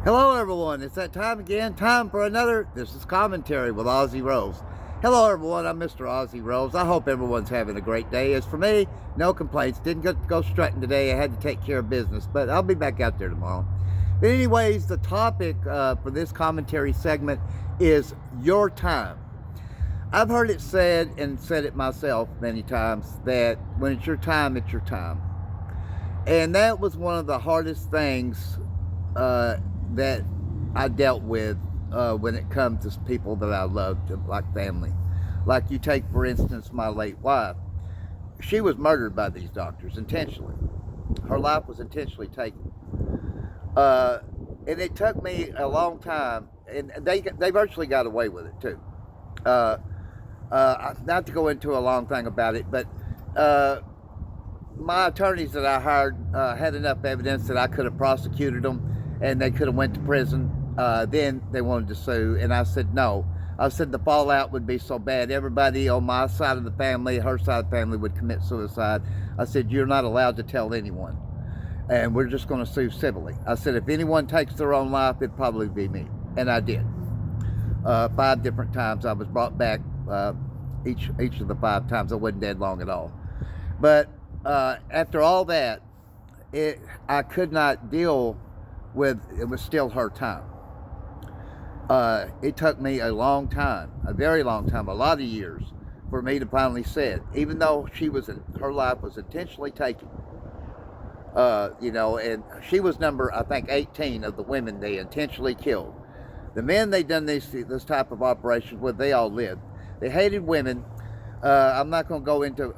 Hello everyone, it's that time again, time for another, this is Commentary with Ozzy Rose. Hello everyone, I'm Mr. Ozzy Rose. I hope everyone's having a great day. As for me, no complaints. Didn't go strutting today, I had to take care of business, but I'll be back out there tomorrow. But anyways, the topic for this commentary segment is your time. I've heard it said, and said it myself many times, that when it's your time, it's your time. And that was one of the hardest things that I dealt with when it comes to people that I loved, like family. Like you take, for instance, my late wife. She was murdered by these doctors intentionally. Her life was intentionally taken. And it took me a long time, and they virtually got away with it too. Not to go into a long thing about it, but my attorneys that I hired had enough evidence that I could have prosecuted them and they could have went to prison. Then they wanted to sue, and I said no. I said the fallout would be so bad. Everybody on my side of the family, her side of the family, would commit suicide. I said, you're not allowed to tell anyone, and we're just going to sue civilly. I said, if anyone takes their own life, it'd probably be me. And I did. 5 different times I was brought back. Each of the 5 times I wasn't dead long at all. But after all that, I could not deal with, it was still her time. It took me a long time, a very long time, a lot of years, for me to finally say it. Even though her life was intentionally taken, and she was number, I think, 18 of the women they intentionally killed. The men they done this type of operations with, they all lived. They hated women. I'm not going to go into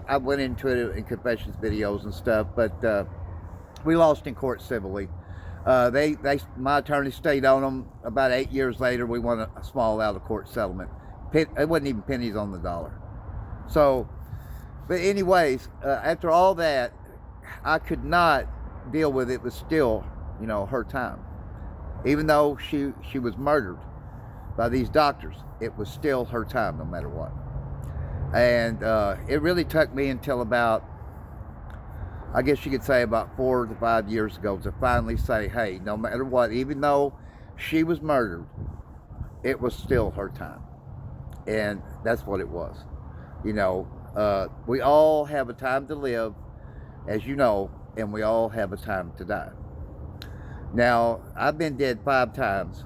I went into it in confessions videos and stuff, but we lost in court civilly. My attorney stayed on them. About 8 years later, we won a small out-of-court settlement. It wasn't even pennies on the dollar. So, but anyways, after all that, I could not deal with it. It was still, her time. Even though she was murdered by these doctors, it was still her time no matter what. And it really took me until about, I guess you could say, about 4 to 5 years ago to finally say, hey, no matter what, even though she was murdered, it was still her time. And that's what it was. We all have a time to live, as you know, and we all have a time to die. Now, I've been dead 5 times.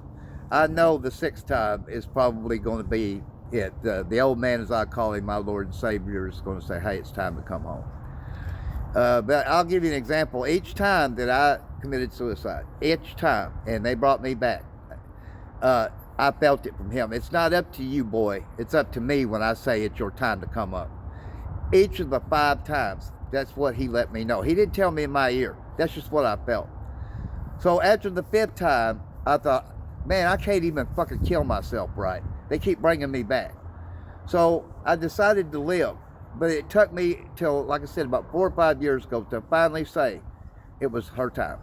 I know the 6th time is probably going to be it. The old man, as I call him, my Lord and Savior, is going to say, hey, it's time to come home. But I'll give you an example. Each time that I committed suicide, each time, and they brought me back, I felt it from him. It's not up to you, boy. It's up to me when I say it's your time to come up. Each of the 5 times, that's what he let me know. He didn't tell me in my ear. That's just what I felt. So after the 5th time, I thought, man, I can't even fucking kill myself right. They keep bringing me back. So I decided to live. But it took me till, like I said, about 4 or 5 years ago to finally say it was her time,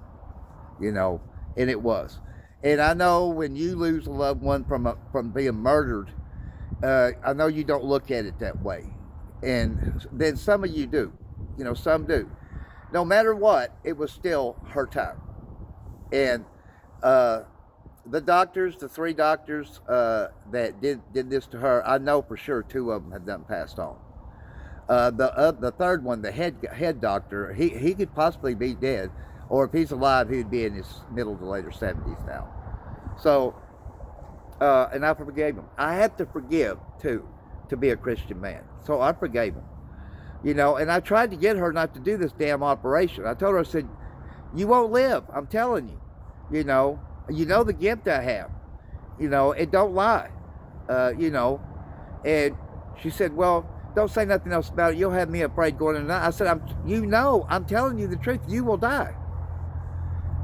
and it was. And I know when you lose a loved one from being murdered, I know you don't look at it that way. And then some of you do, some do. No matter what, it was still her time. And the doctors, the 3 doctors that did this to her, I know for sure 2 of them have done passed on. The 3rd one, the head doctor, he could possibly be dead, or if he's alive, he'd be in his middle to later 70s now. So, and I forgave him. I have to forgive too, to be a Christian man. So I forgave him, and I tried to get her not to do this damn operation. I told her, I said, you won't live. I'm telling you, you know the gift I have, and don't lie, and she said, well, don't say nothing else about it. You'll have me afraid going in the night. I said, I'm telling you the truth. You will die.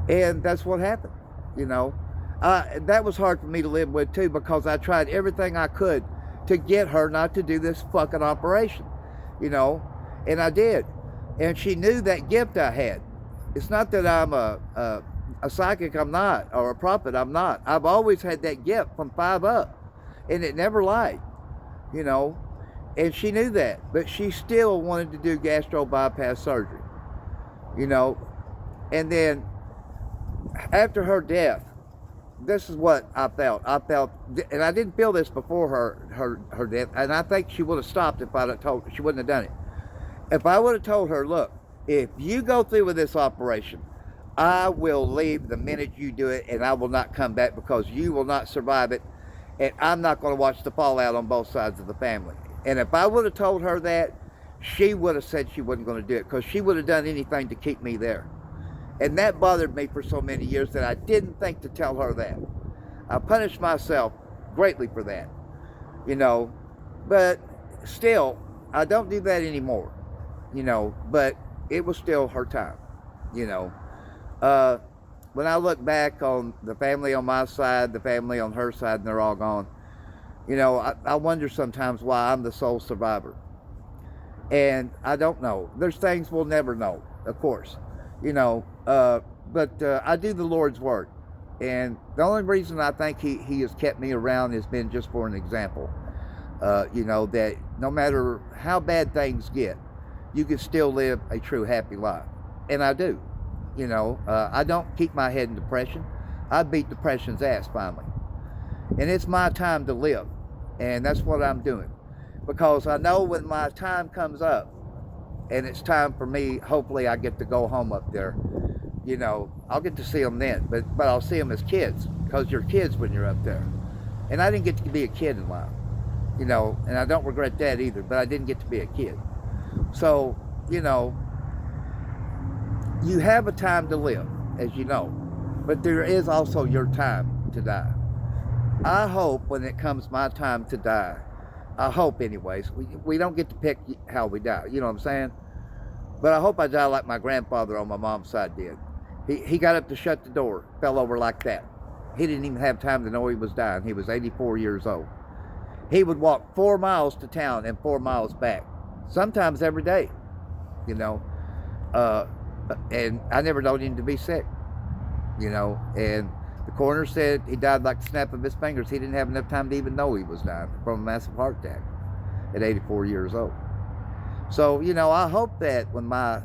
And that's what happened, That was hard for me to live with too, because I tried everything I could to get her not to do this fucking operation, and I did. And she knew that gift I had. It's not that I'm a psychic, I'm not, or a prophet, I'm not. I've always had that gift from 5 up, and it never lied, And she knew that, but she still wanted to do gastro bypass surgery, And then after her death, this is what I felt. And I didn't feel this before her death. And I think she would have stopped if I'd have told her. She wouldn't have done it. If I would have told her, look, if you go through with this operation, I will leave the minute you do it, and I will not come back because you will not survive it, and I'm not going to watch the fallout on both sides of the family. And if I would have told her that, she would have said she wasn't going to do it because she would have done anything to keep me there. And that bothered me for so many years that I didn't think to tell her that. I punished myself greatly for that, you know, but still, I don't do that anymore, you know, but it was still her time, you know. When I look back on the family on my side, the family on her side, and they're all gone, you know, I wonder sometimes why I'm the sole survivor. And I don't know. There's things we'll never know, of course, you know, but I do the Lord's work. And the only reason I think he has kept me around has been just for an example, you know, that no matter how bad things get, you can still live a true happy life. And I do. You know, I don't keep my head in depression. I beat depression's ass finally. And it's my time to live. And that's what I'm doing. Because I know when my time comes up, and it's time for me, hopefully I get to go home up there, you know, I'll get to see them then. But I'll see them as kids, because you're kids when you're up there. And I didn't get to be a kid in life, you know, and I don't regret that either, but I didn't get to be a kid. So, you know, you have a time to live, as you know, but there is also your time to die. I hope when it comes my time to die, I hope anyways, we don't get to pick how we die, you know what I'm saying? But I hope I die like my grandfather on my mom's side did. He got up to shut the door, fell over like that. He didn't even have time to know he was dying. He was 84 years old. He would walk 4 miles to town and 4 miles back, sometimes every day, you know. And I never known him to be sick, you know, and the coroner said he died like the snap of his fingers. He didn't have enough time to even know he was dying from a massive heart attack at 84 years old. So, you know, I hope that when my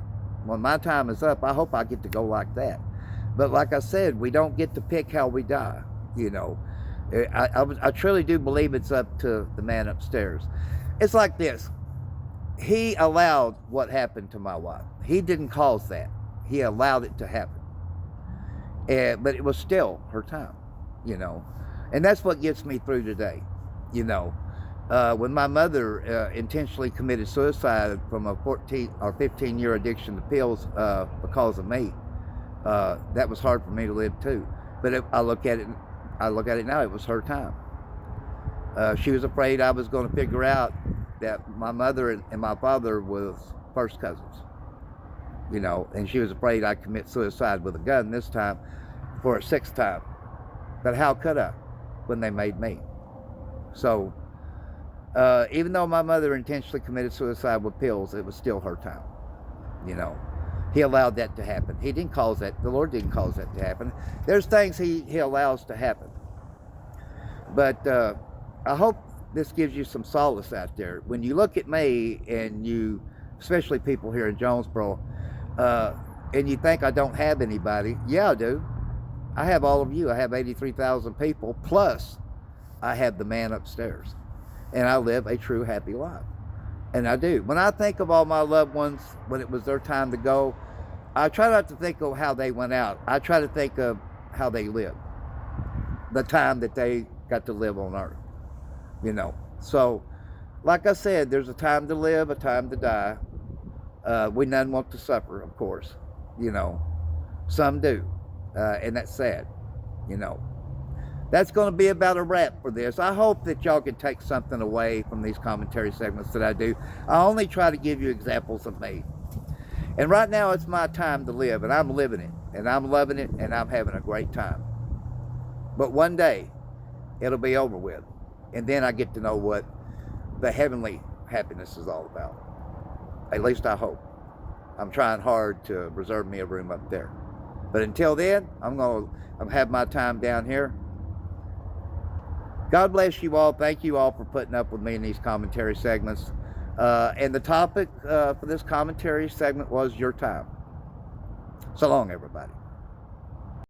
time is up, I hope I get to go like that. But like I said, we don't get to pick how we die, you know. I truly do believe it's up to the man upstairs. It's like this. He allowed what happened to my wife. He didn't cause that. He allowed it to happen. But it was still her time, you know. And that's what gets me through today, you know. When my mother intentionally committed suicide from a 14 or 15-year addiction to pills because of me, that was hard for me to live too. But I look at it now, it was her time. She was afraid I was going to figure out that my mother and my father was first cousins, you know, and she was afraid I'd commit suicide with a gun this time for a 6th time. But how could I when they made me? So even though my mother intentionally committed suicide with pills, it was still her time, you know. He allowed that to happen. He didn't cause that. The Lord didn't cause that to happen. There's things he allows to happen. But I hope this gives you some solace out there. When you look at me and you, especially people here in Jonesboro, and you think I don't have anybody, yeah, I do. I have all of you. I have 83,000 people, plus I have the man upstairs. And I live a true happy life. And I do. When I think of all my loved ones, when it was their time to go, I try not to think of how they went out. I try to think of how they lived. The time that they got to live on earth. You know, so like I said, there's a time to live, a time to die. We none want to suffer, of course, you know. Some do, and that's sad, you know. That's going to be about a wrap for this. I hope that y'all can take something away from these commentary segments that I do. I only try to give you examples of me. And right now it's my time to live, and I'm living it, and I'm loving it, and I'm having a great time. But one day, it'll be over with. And then I get to know what the heavenly happiness is all about. At least I hope. I'm trying hard to reserve me a room up there. But until then, I'm going to have my time down here. God bless you all. Thank you all for putting up with me in these commentary segments. And the topic for this commentary segment was your time. So long, everybody.